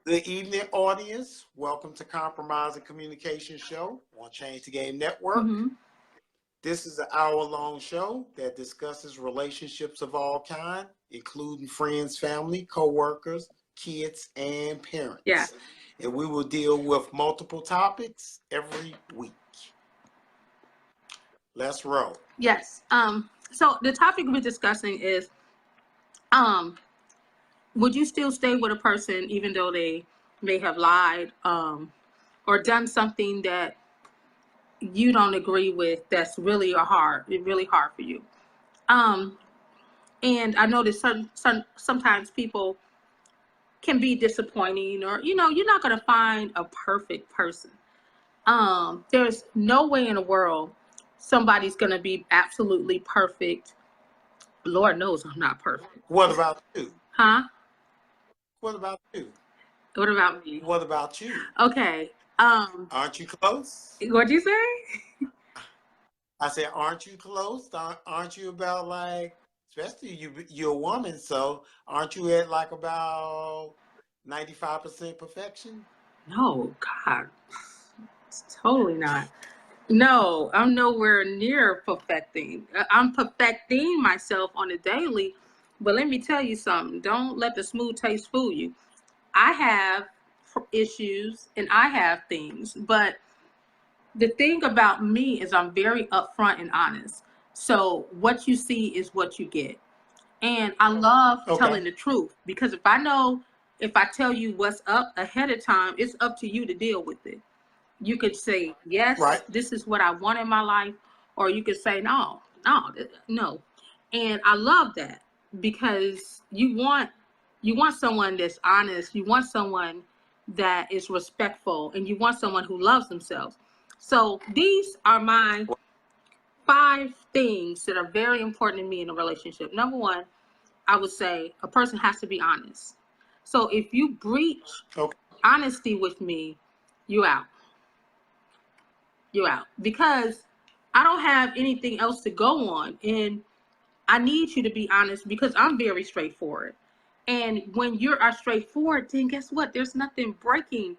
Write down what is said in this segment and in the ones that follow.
Good evening, audience. Welcome to Compromise and Communication Show on Change the Game Network. Mm-hmm. This is an hour-long show that discusses relationships of all kind, including friends, family, co-workers, kids, and parents. Yeah. And we will deal with multiple topics every week. Let's roll. Yes. So the topic we're discussing is, would you still stay with a person even though they may have lied, or done something that you don't agree with that's really really hard for you? And I know that sometimes people can be disappointing, or you're not going to find a perfect person. There's no way in the world somebody's going to be absolutely perfect. Lord knows I'm not perfect. What about you? Huh? What about you? What about me? What about you? Okay. Aren't you close? What'd you say? I said, aren't you close? Aren't you about especially you're a woman, so aren't you at about 95% perfection? No, God, it's totally not. No, I'm nowhere near perfecting. I'm perfecting myself on a daily. But let me tell you something. Don't let the smooth taste fool you. I have issues and I have things, but the thing about me is I'm very upfront and honest. So what you see is what you get. And I love telling the truth, because if I tell you what's up ahead of time, it's up to you to deal with it. You could say, yes, Right. This is what I want in my life, or you could say, no. And I love that, because you want someone that's honest, you want someone that is respectful, and you want someone who loves themselves. So these are my 5 things that are very important to me in a relationship. Number 1, I would say a person has to be honest. So if you breach honesty with me, you're out. You're out, because I don't have anything else to go on, and I need you to be honest, because I'm very straightforward. And when you're straightforward, then guess what? There's nothing breaking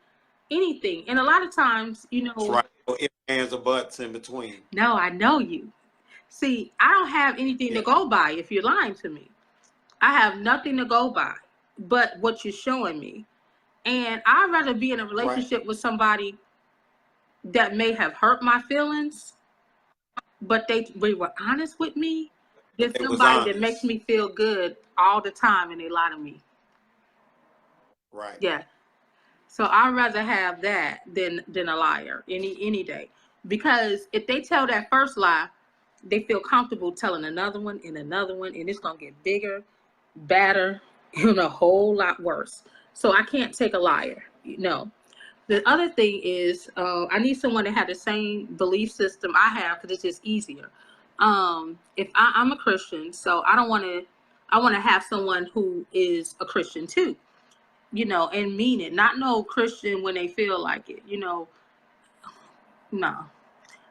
anything. And a lot of times, That's right. If hands or butts in between. No, I know you. See, I don't have anything to go by if you're lying to me. I have nothing to go by but what you're showing me. And I'd rather be in a relationship with somebody that may have hurt my feelings, but they were honest with me, than somebody that makes me feel good all the time and they lie to me. Right. Yeah. So I'd rather have that than a liar any day. Because if they tell that first lie, they feel comfortable telling another one, and it's going to get bigger, badder, and a whole lot worse. So I can't take a liar. No. The other thing is, I need someone to have the same belief system I have, because it's just easier. If I'm a Christian, so I want to have someone who is a Christian too, and mean it. Not no Christian when they feel like it, no.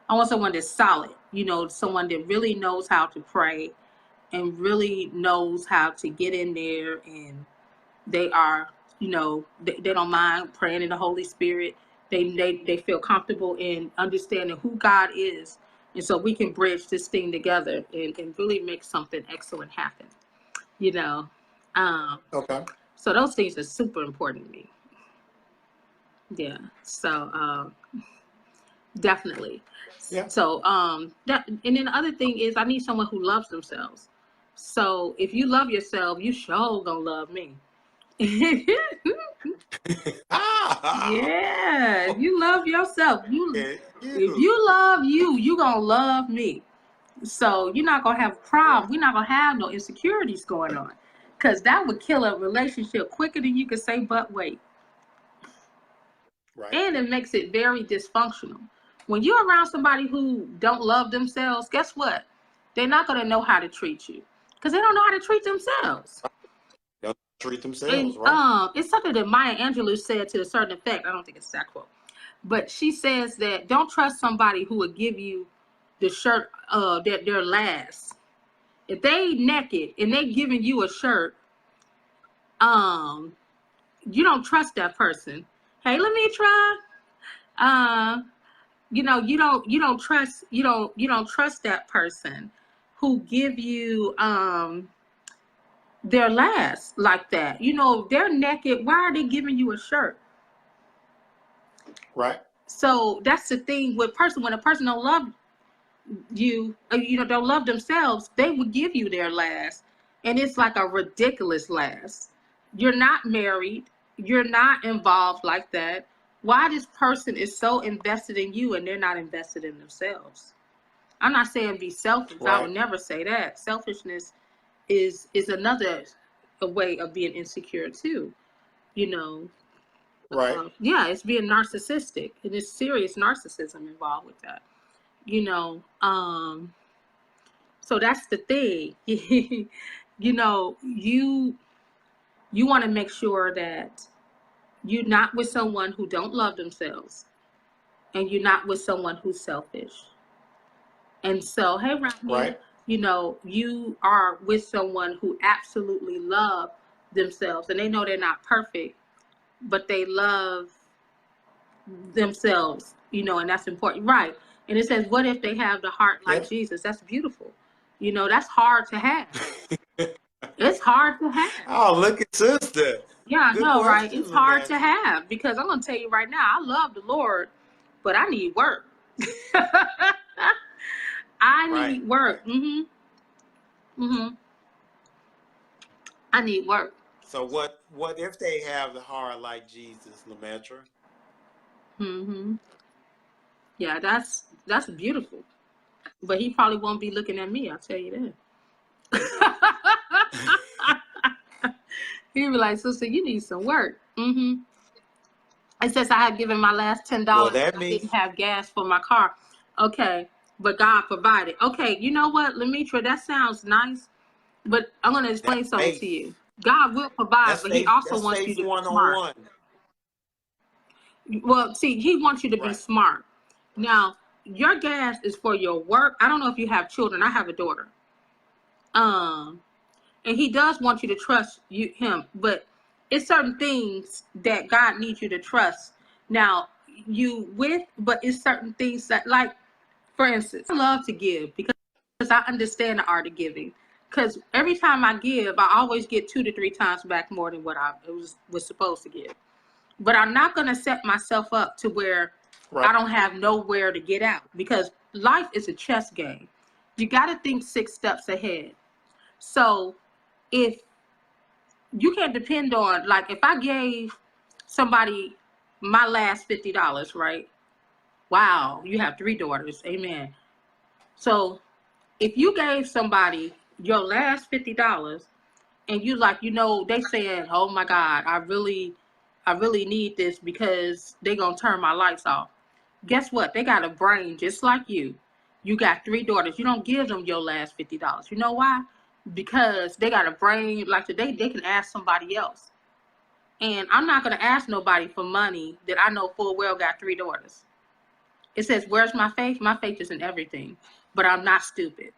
I want someone that's solid, someone that really knows how to pray and really knows how to get in there, and they are, they don't mind praying in the Holy Spirit. They feel comfortable in understanding who God is. And so we can bridge this thing together and really make something excellent happen, So those things are super important to me. Yeah. So definitely. Yeah. So and then the other thing is, I need someone who loves themselves. So if you love yourself, you sure gonna love me. Yeah, if you love yourself, if you love you gonna love me. So you're not gonna have a problem. We're not gonna have no insecurities going on, because that would kill a relationship quicker than you could say but wait. Right. And it makes it very dysfunctional. When you're around somebody who don't love themselves, guess what? They're not gonna know how to treat you, because they don't know how to treat themselves. They'll treat themselves, And, right? it's something that Maya Angelou said to a certain effect. I don't think it's that quote, but she says that don't trust somebody who will give you the shirt that their last. If they naked and they giving you a shirt, you don't trust that person. Hey, let me try. You don't trust that person who give you their last like that. If they're naked, why are they giving you a shirt? Right. So that's the thing with person. When a person don't love you, don't love themselves, they would give you their last, and it's like a ridiculous last. You're not married, you're not involved like that. Why this person is so invested in you and they're not invested in themselves? I'm not saying be selfish. Right. I would never say that. Selfishness is another way of being insecure too. Right. Yeah, it's being narcissistic, and there's serious narcissism involved with that. So that's the thing. you want to make sure that you're not with someone who don't love themselves, and you're not with someone who's selfish. And so, hey, Rodney, right. You are with someone who absolutely love themselves, and they know they're not perfect, but they love themselves, and that's important. Right. And it says, what if they have the heart like Jesus? That's beautiful. That's hard to have. It's hard to have. Oh, look at sister. Yeah, I know, right? It's hard to have, because I'm going to tell you right now, I love the Lord, but I need work. I need work. I need work. So what if they have the heart like Jesus, Lemetra? Yeah, that's beautiful. But he probably won't be looking at me, I'll tell you that. He'll be like, sister, you need some work. It says I had given my last $10. Well, that means I didn't have gas for my car. Okay, but God provided. Okay, you know what, Lemetra, that sounds nice, but I'm going to explain something to you. God will provide, but he also wants you to be smart. Well, see, he wants you to be smart. Now, your gas is for your work. I don't know if you have children. I have a daughter. And he does want you to trust him, but it's certain things that God needs you to trust. Now, but it's certain things that, like, for instance, I love to give because I understand the art of giving. Because every time I give, I always get 2 to 3 times back more than what I was supposed to give. But I'm not going to set myself up to where I don't have nowhere to get out, because life is a chess game. You got to think 6 steps ahead. So if you can't depend on, like, if I gave somebody my last $50, right? Wow, you have 3 daughters. Amen. So if you gave somebody your last $50 and you they saying, oh my God, I really need this because they're going to turn my lights off. Guess what? They got a brain just like you. You got 3 daughters. You don't give them your last $50. You know why? Because they got a brain like they can ask somebody else. And I'm not going to ask nobody for money that I know full well got 3 daughters. It says, where's my faith? My faith is in everything, but I'm not stupid.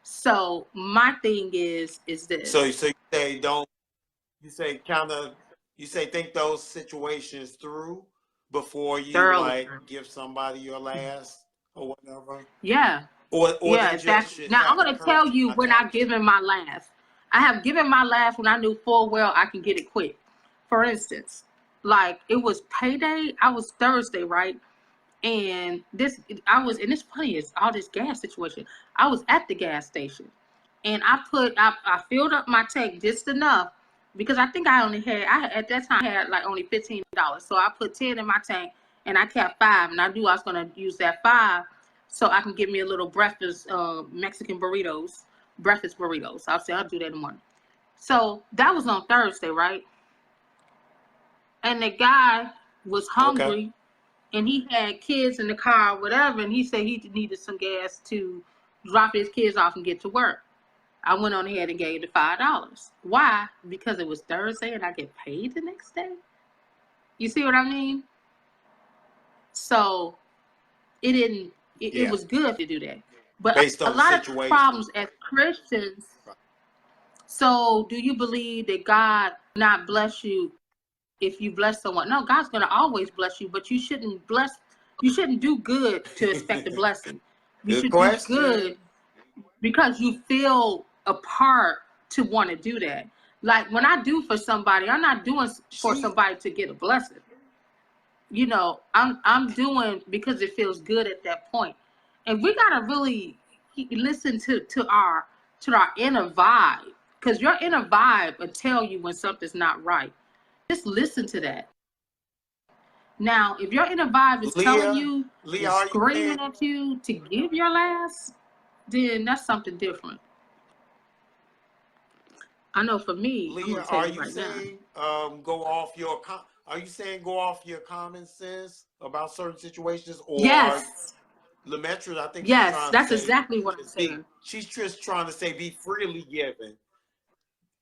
So my thing is this. So you say think those situations through before you give somebody your last or whatever. Yeah. Or yeah, exactly. Now I'm going to tell you when I've given my last. I have given my last when I knew full well I can get it quick. For instance, like, it was payday. I was Thursday, right? And it's funny, it's all this gas situation. I was at the gas station and I filled up my tank just enough, because I think at that time I had like only $15. So I put 10 in my tank and I kept 5, and I knew I was going to use that 5 so I can get me a little breakfast, Mexican burritos, breakfast burritos. I'll do that in the morning. So that was on Thursday, right? And the guy was hungry. Okay. And he had kids in the car or whatever, and he said he needed some gas to drop his kids off and get to work. I went on ahead and gave the $5. Why? Because it was Thursday and I get paid the next day. You see what I mean? So it was good to do that. But a lot of problems as Christians. So do you believe that God not bless you if you bless someone. No, God's going to always bless you, but you shouldn't do good to expect a blessing. You Good should question. do good because you feel a part to want to do that. Like when I do for somebody, I'm not doing for somebody to get a blessing. You know, I'm doing because it feels good at that point. And we gotta really listen to our inner vibe, because your inner vibe will tell you when something's not right. Just listen to that. Now, if your inner vibe is telling you and screaming at you to give your last, then that's something different. I know for me, Leah, I'm gonna tell are you you right saying now. are you saying go off your common sense about certain situations, or Yes. Lemetra, I think she's Yes, trying to that's say exactly what I'm saying. she's just trying to say be freely given.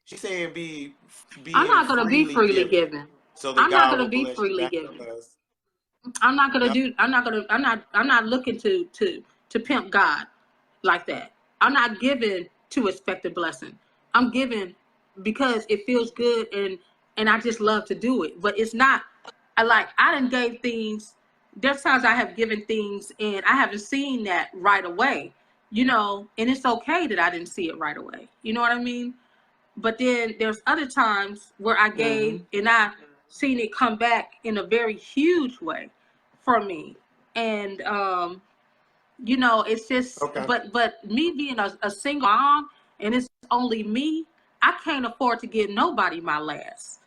She's saying I'm being not gonna be freely given. so that I'm not God gonna will be bless you freely back given. to us. I'm not gonna do. I'm not looking to pimp God like that. I'm not giving to expect a blessing. I'm giving because it feels good and I just love to do it. But it's not. I done gave things. There's times I have given things and I haven't seen that right away. You know, and it's okay that I didn't see it right away. You know what I mean? But then there's other times where I gave and I seen it come back in a very huge way for me. And you know, it's just but me being a single mom and it's only me, I can't afford to give nobody my last.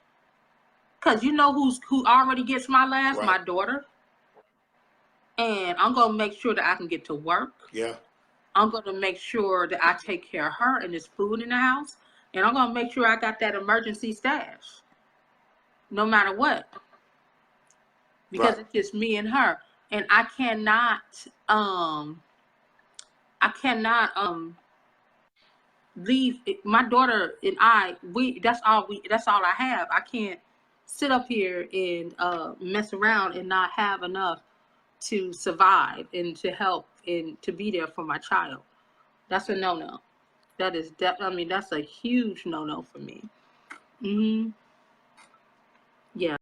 Cause you know who already gets my last? Right. My daughter. And I'm gonna make sure that I can get to work. Yeah. I'm gonna make sure that I take care of her and there's food in the house. And I'm gonna make sure I got that emergency stash. No matter what. Because it's just me and her. And I cannot leave my daughter and that's all I have. I can't sit up here and mess around and not have enough to survive and to help and to be there for my child. That's a no-no. That's a huge no-no for me. Yeah.